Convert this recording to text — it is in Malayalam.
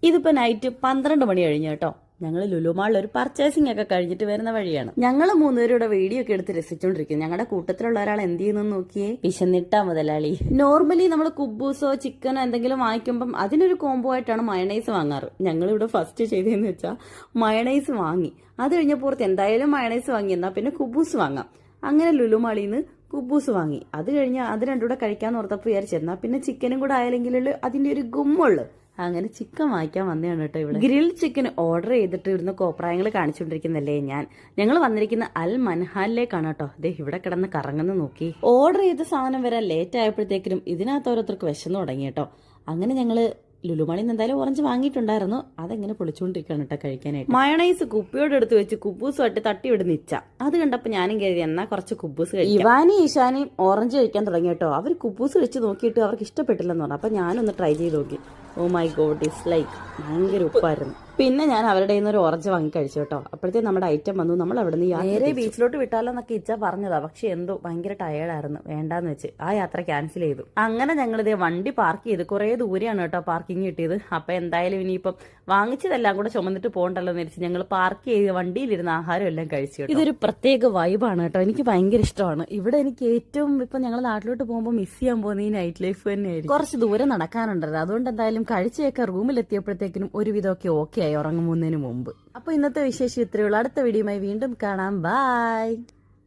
ഇതിപ്പോ നൈറ്റ് 12 മണി കഴിഞ്ഞു കേട്ടോ. ഞങ്ങൾ ലുലുമാളിൽ ഒരു പർച്ചേസിംഗ് ഒക്കെ കഴിഞ്ഞിട്ട് വരുന്ന വഴിയാണ്. ഞങ്ങൾ മൂന്നുപേരുടെ വീഡിയോ ഒക്കെ എടുത്ത് രസിച്ചോണ്ടിരിക്കും. ഞങ്ങളുടെ കൂട്ടത്തിലുള്ള ഒരാൾ എന്ത് ചെയ്യുന്നു നോക്കിയേ, വിശന്നിട്ടാ മുതലാളി. നോർമലി നമ്മൾ കുബൂസോ ചിക്കനോ എന്തെങ്കിലും വാങ്ങിക്കുമ്പം അതിനൊരു കോംബോ ആയിട്ടാണ് മയണൈസ് വാങ്ങാറ്. ഞങ്ങളിവിടെ ഫസ്റ്റ് ചെയ്തതെന്ന് വെച്ചാൽ മയണൈസ് വാങ്ങി. അത് കഴിഞ്ഞപ്പോൾ എന്തായാലും മയണൈസ് വാങ്ങി, എന്നാ പിന്നെ കുബൂസ് വാങ്ങാം. അങ്ങനെ ലുലുമാളിൽ നിന്ന് കുബൂസ് വാങ്ങി. അത് കഴിഞ്ഞ് അത് രണ്ടും കൂടെ കഴിക്കാന്ന് ഓർത്തപ്പോൾ വിചാരിച്ചെന്നാ പിന്നെ ചിക്കനും കൂടെ ആയാലെങ്കിലുള്ള അതിന്റെ ഒരു ഗുമ്മുള്ളു. അങ്ങനെ ചിക്കൻ വാങ്ങിക്കാൻ വന്നതാണ് കേട്ടോ. ഇവിടെ ഗ്രിൽ ചിക്കൻ ഓർഡർ ചെയ്തിട്ട് ഇവിടുന്ന് കോപ്രായങ്ങൾ കാണിച്ചുകൊണ്ടിരിക്കുന്നല്ലേ ഞങ്ങൾ വന്നിരിക്കുന്ന അൽ മൻഹാലിലേക്കാണ് കേട്ടോ. ദേ ഇവിടെ കിടന്ന് കറങ്ങുന്ന നോക്കി. ഓർഡർ ചെയ്ത സാധനം വരാൻ ലേറ്റ് ആയപ്പോഴത്തേക്കും ഇതിനകത്ത് ഓരോരുത്തർക്ക് വിശന്നു തുടങ്ങി കേട്ടോ. അങ്ങനെ ഞങ്ങള് ലുലുമാളിൽ നിന്ന് എന്തായാലും ഓറഞ്ച് വാങ്ങിയിട്ടുണ്ടായിരുന്നു. അതെങ്ങനെ പൊളിച്ചുകൊണ്ടിരിക്കുകയാണ് കേട്ടോ കഴിക്കാനായിട്ട്. മയണൈസ് കുപ്പിയോട് എടുത്ത് വെച്ച് കുബൂസുമായിട്ട് തട്ടി വിടുന്ന ഇച്ച. അത് കണ്ടപ്പോൾ ഞാനും കരുതി എന്നാ കുറച്ച് കുബൂസ് കഴിക്കും. ഇവാനി ഈശാനിയും ഓറഞ്ച് കഴിക്കാൻ തുടങ്ങി കേട്ടോ. അവർ കുബൂസ് കഴിച്ച് നോക്കിയിട്ട് അവർക്ക് ഇഷ്ടപ്പെട്ടില്ലെന്ന് പറഞ്ഞു. അപ്പൊ ഞാനൊന്ന് ട്രൈ ചെയ്ത് നോക്കി. Oh my god, it's like ഭയങ്കര ഉപ്പായിരുന്നു. പിന്നെ ഞാൻ അവരുടെ നിന്ന് ഒരു ഓറഞ്ച് വാങ്ങി കഴിച്ചു കേട്ടോ. അപ്പോഴത്തെ നമ്മുടെ ഐറ്റം വന്നു. നമ്മൾ അവിടെ നിന്ന് നേരെ ബീച്ചിലോട്ട് വിട്ടാലോ എന്നൊക്കെ ഇച്ച പറഞ്ഞതാ. പക്ഷെ എന്തോ ഭയങ്കര ടയേർഡായിരുന്നു, വേണ്ടാന്ന് വെച്ച് ആ യാത്ര ക്യാൻസൽ ചെയ്തു. അങ്ങനെ ഞങ്ങൾ ഇതേ വണ്ടി പാർക്ക് ചെയ്ത് കുറേ ദൂരെയാണ് കേട്ടോ പാർക്കിംഗ് കിട്ടിയത്. അപ്പൊ എന്തായാലും ഇനിയിപ്പം വാങ്ങിച്ചതെല്ലാം കൂടെ ചുമന്നിട്ട് പോകണ്ടല്ലോ എന്ന് വെച്ച് ഞങ്ങൾ പാർക്ക് ചെയ്ത് വണ്ടിയിലിരുന്ന് ആഹാരം എല്ലാം കഴിച്ചു. ഇതൊരു പ്രത്യേക വൈബാണ് കേട്ടോ. എനിക്ക് ഭയങ്കര ഇഷ്ടമാണ്. ഇവിടെ എനിക്ക് ഏറ്റവും ഇപ്പൊ ഞങ്ങൾ നാട്ടിലോട്ട് പോകുമ്പോൾ മിസ് ചെയ്യാൻ പോകുന്ന ഈ നൈറ്റ് ലൈഫ് തന്നെയായിരിക്കും. കുറച്ച് ദൂരം നടക്കാനുണ്ടല്ലോ. അതുകൊണ്ട് എന്തായാലും കഴിച്ചൊക്കെ റൂമിലെത്തിയപ്പോഴത്തേക്കിനും ഒരുവിധമൊക്കെ ഓക്കെ ആയി ഉറങ്ങുന്നതിന് മുമ്പ്. അപ്പൊ ഇന്നത്തെ വിശേഷം ഇത്രയേ ഉള്ളൂ. അടുത്ത വീഡിയോയുമായി വീണ്ടും കാണാം. ബൈ.